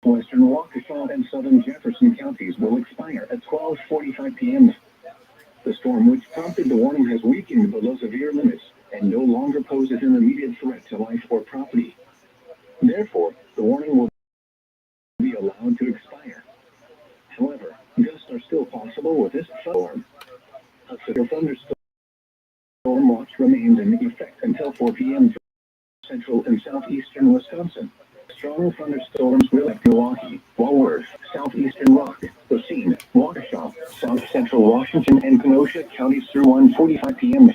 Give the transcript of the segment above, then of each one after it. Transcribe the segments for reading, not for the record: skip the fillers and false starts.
Western Waukesha and southern Jefferson counties will expire at 12:45 p.m. The storm which prompted the warning has weakened below severe limits and no longer poses an immediate threat to life or property. Therefore, the warning will be allowed to expire. However, gusts are still possible with this storm. A severe thunderstorm watch remains in effect until 4 p.m. for central and southeastern Wisconsin. Strong thunderstorms will affect Milwaukee, Walworth, southeastern Rock, Racine, Waukesha, south central Washington, and Kenosha counties through 1:45 p.m.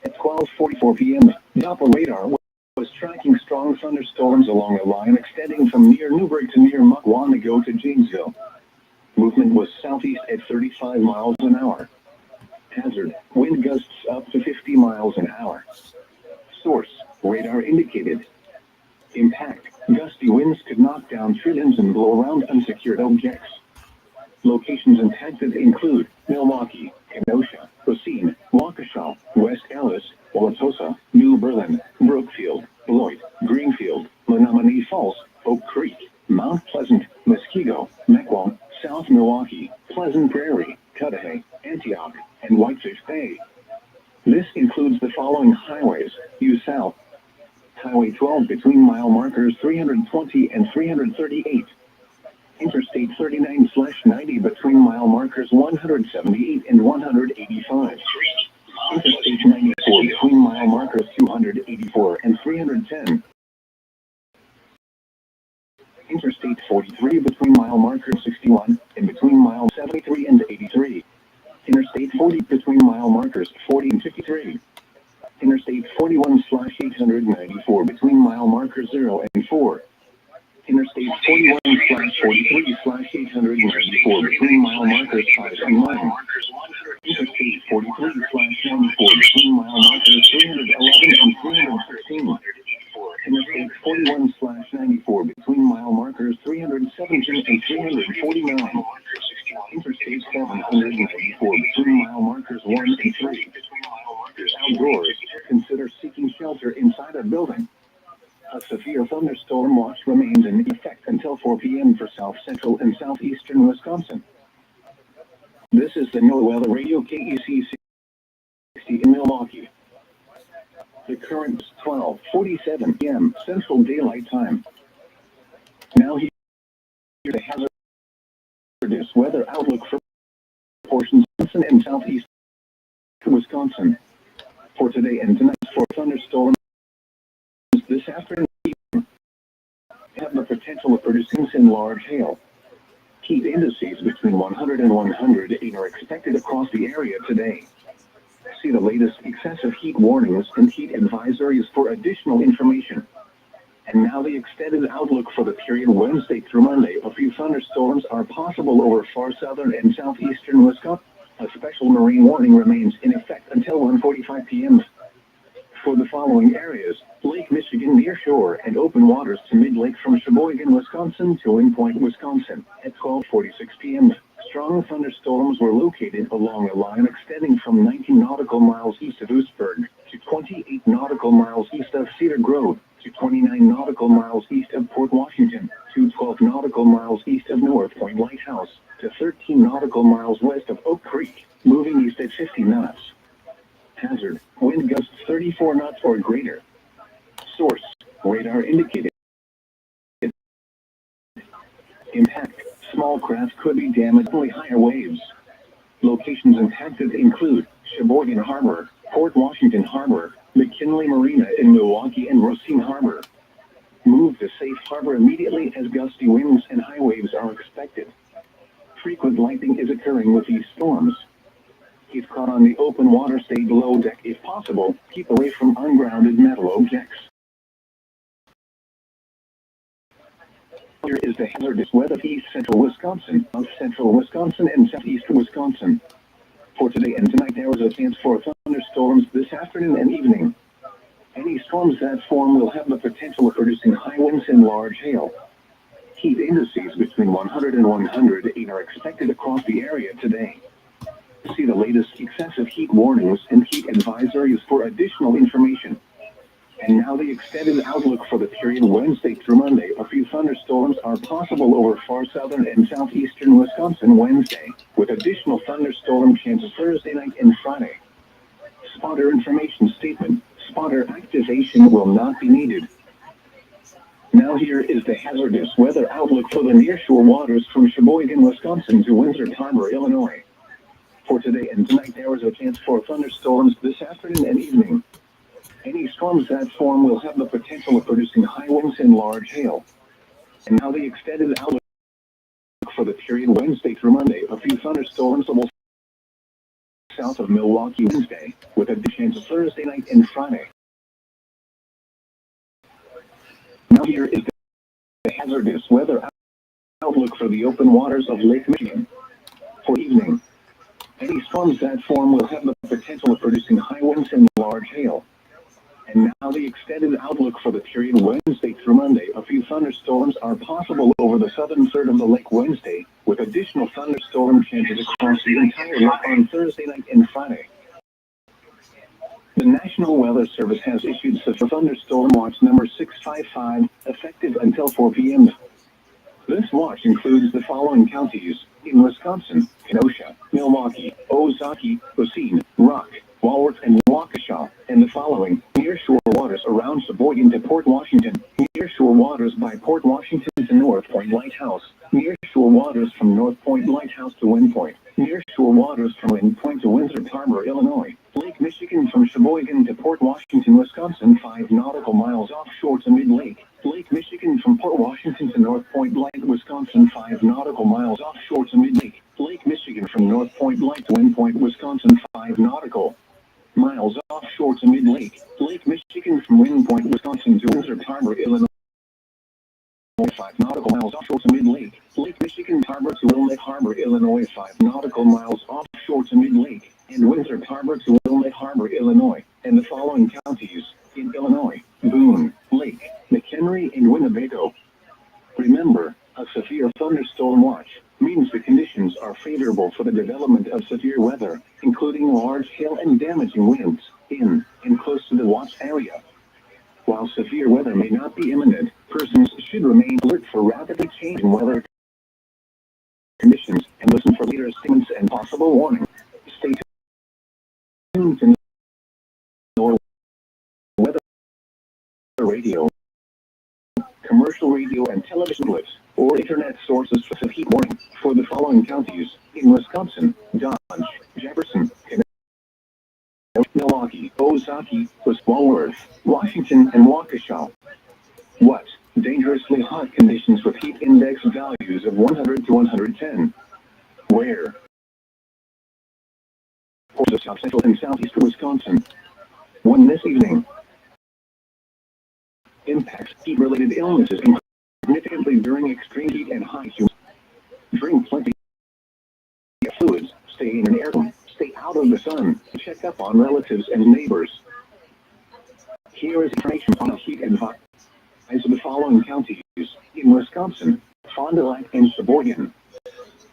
At 12:44 p.m., Doppler radar was tracking strong thunderstorms along a line extending from near Newburgh to near Mukwonago to Janesville. Movement was southeast at 35 miles an hour. Hazard, wind gusts up to 50 miles an hour. Source, radar indicated. Impact, gusty winds could knock down tree limbs and blow around unsecured objects. Locations impacted include Milwaukee, Kenosha, Racine, Waukesha, West Allis, Wauwatosa, New Berlin, Brookfield, Beloit, Greenfield, Menominee Falls, Oak Creek, Mount Pleasant, Muskego, Mequon, South Milwaukee, Pleasant Prairie, Cudahy, Antioch, and Whitefish Bay. This includes the following highways: due south, Highway 12 between mile markers 320 and 338. Interstate 39/90 between mile markers 178 and 185. Interstate 94 between mile markers 284 and 310. Interstate 43 between mile markers 61 and between mile 73 and 83. Interstate 40 between mile markers 40 and 53. Interstate 41/894 between mile markers 0 and 4. Interstate 41/43/894 between mile markers 5 and 9. Interstate 43/94 between mile markers 311 and 316. Interstate 41/94 between mile markers 317 and 349. Interstate 794 between mile markers 1 and 3. Outdoors, consider seeking shelter inside a building. A severe thunderstorm watch remains in effect until 4 p.m. for south central and southeastern Wisconsin. This is the NOAA Weather Radio KEC 60 in Milwaukee. The current is 12:47 p.m. Central Daylight Time. Now here's a hazardous weather outlook for portions of Wisconsin and southeast Wisconsin. For today and tonight, for thunderstorms this afternoon have the potential of producing in large hail. Heat indices between 100 and 108 are expected across the area today. See the latest excessive heat warnings and heat advisories for additional information. And now the extended outlook for the period Wednesday through Monday. A few thunderstorms are possible over far southern and southeastern Wisconsin. A special marine warning remains in effect until 1:45 p.m. For the following areas: Lake Michigan near shore and open waters to mid-lake from Sheboygan, Wisconsin to Windpoint, Wisconsin at 12:46 p.m. Strong thunderstorms were located along a line extending from 19 nautical miles east of Oostburg to 28 nautical miles east of Cedar Grove to 29 nautical miles east of Port Washington to 12 nautical miles east of North Point Lighthouse to 13 nautical miles west of Oak Creek, moving east at 50 knots. Hazard, wind gusts 34 knots or greater. Source, radar indicated. Impact, small craft could be damaged by higher waves. Locations impacted include Sheboygan Harbor, Port Washington Harbor, McKinley Marina in Milwaukee, and Racine Harbor. Move to safe harbor immediately as gusty winds and high waves are expected. Frequent lightning is occurring with these storms. If caught on the open water, stay below deck if possible. Keep away from ungrounded metal objects. Here is the hazardous weather for east central Wisconsin, south central Wisconsin, and southeast Wisconsin. For today and tonight, there is a chance for thunderstorms this afternoon and evening. Any storms that form will have the potential of producing high winds and large hail. Heat indices between 100 and 108 are expected across the area today. See the latest excessive heat warnings and heat advisories for additional information. And now the extended outlook for the period Wednesday through Monday. A few thunderstorms are possible over far southern and southeastern Wisconsin Wednesday, with additional thunderstorm chances Thursday night and Friday. Spotter information statement. Spotter activation will not be needed. Now here is the hazardous weather outlook for the nearshore waters from Sheboygan, Wisconsin to Winthrop Harbor, Illinois. For today and tonight, there is a chance for thunderstorms this afternoon and evening. Any storms that form will have the potential of producing high winds and large hail. And now the extended outlook for the period Wednesday through Monday. A few thunderstorms will south of Milwaukee Wednesday, with a chance of Thursday night and Friday. Now here is the hazardous weather outlook for the open waters of Lake Michigan. For evening, any storms that form will have the potential of producing high winds and large hail. And now the extended outlook for the period Wednesday through Monday. A few thunderstorms are possible over the southern third of the lake Wednesday, with additional thunderstorm chances across the entire lake on Thursday night and Friday. The National Weather Service has issued a thunderstorm watch number 655, effective until 4 p.m. This watch includes the following counties in Wisconsin: Kenosha, Milwaukee, Ozaukee, Racine, Rock, Walworth, and Waukesha, and the following nearshore waters around Sheboygan to Port Washington, nearshore waters by Port Washington to North Point Lighthouse, nearshore waters from North Point Lighthouse to Wind Point, nearshore waters from Wind Point to Winthrop Harbor, Illinois, Lake Michigan from Sheboygan to Port Washington, Wisconsin, 5 nautical miles offshore to mid-lake, Lake Michigan from Port Washington to North Point Light, Wisconsin, 5 nautical miles offshore to mid-lake, Lake Michigan from North Point Light to Wind Point, Wisconsin, 5 nautical miles offshore to mid-lake, Lake Michigan from Wind Point, Wisconsin to Winthrop Harbor, Illinois, 5 nautical miles offshore to mid-lake, Lake Michigan Harbor to Wilmette Harbor, Illinois, 5 nautical miles offshore to mid-lake, and Winthrop Harbor to Wilmette Harbor, Illinois, and the following counties in Illinois: Boone, Lake, McHenry, and Winnebago. Remember, a severe thunderstorm watch means the conditions are favorable for the development of severe weather, including large hail and damaging winds, in and close to the watch area. While severe weather may not be imminent, persons should remain alert for rapidly changing weather conditions and listen for later statements and possible warning. Stay tuned to NOAA Weather Radio, commercial radio and television clips, or internet sources for the heat warning for the following counties in Wisconsin: Dodge, Jefferson, Milwaukee, Ozaukee, Walworth, Washington, and Waukesha. What? Dangerously hot conditions with heat index values of 100 to 110. Where? For the south central and southeastern Wisconsin. When this evening. Impacts heat-related illnesses significantly during extreme heat and high humidity. Drink plenty of fluids. Stay in an air room. Stay out of the sun. Check up on relatives and neighbors. Here is information on heat advice of the following counties in Wisconsin: Fond du Lac and Sheboygan.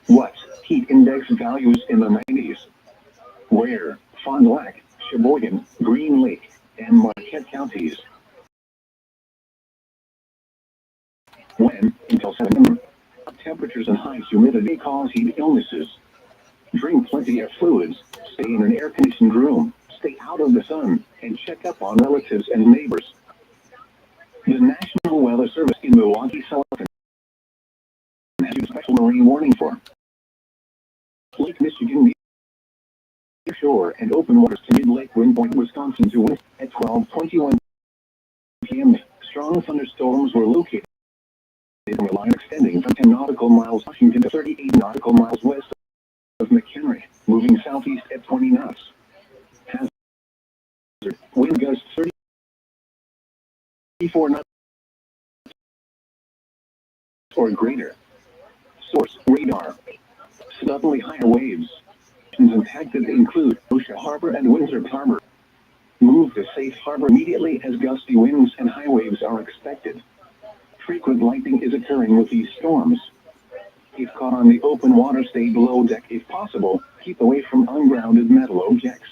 What? Heat index values in the 90s. Where? Fond du Lac, Sheboygan, Green Lake, and Marquette counties. When? Until 7 p.m. Temperatures and high humidity cause heat illnesses. Drink plenty of fluids. Stay in an air-conditioned room. Stay out of the sun, and check up on relatives and neighbors. The National Weather Service in Milwaukee, Sullivan has a special marine warning for Lake Michigan near shore and open waters to mid-lake Wind Point, Wisconsin to wind at 12:21 p.m. Strong thunderstorms were located on a line extending from 10 nautical miles Washington to 38 nautical miles west of McHenry, moving southeast at 20 knots. Hazard: wind gusts 34 knots or greater. Source: radar. Suddenly higher waves. Impacted include Kenosha Harbor and Winthrop Harbor. Move to safe harbor immediately as gusty winds and high waves are expected. Frequent lightning is occurring with these storms. If caught on the open water, stay below deck if possible. Keep away from ungrounded metal objects.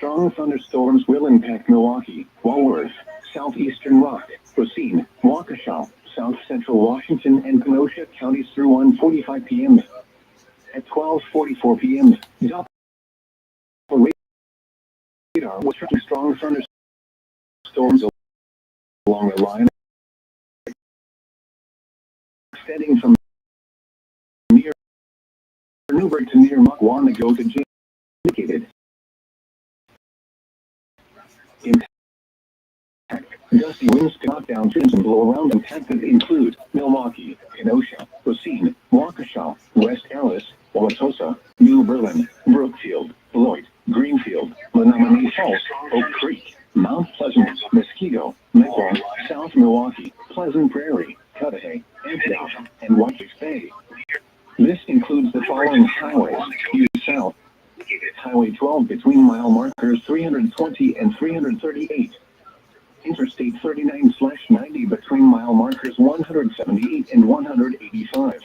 Strong thunderstorms will impact Milwaukee, Walworth, southeastern Rock, Racine, Waukesha, south central Washington, and Kenosha counties through 1:45 p.m. At 12:44 p.m., Doppler radar was tracking strong thunderstorms along the line extending from near Newburgh to near Mukwonago to James. Indicated impact. Gusty winds to knock down trees and blow around impacted include Milwaukee, Kenosha, Racine, Waukesha, West Allis, Wauwatosa, New Berlin, Brookfield, Beloit, Greenfield, Menominee Falls, Oak Creek, Mount Pleasant, Mosquito, Mequon, South Milwaukee, Pleasant Prairie, Cudahy, Antioch, and Whitefish Bay. This includes the following highways: due south, Highway 12 between mile markers 320 and 338. Interstate 39/90 between mile markers 178 and 185.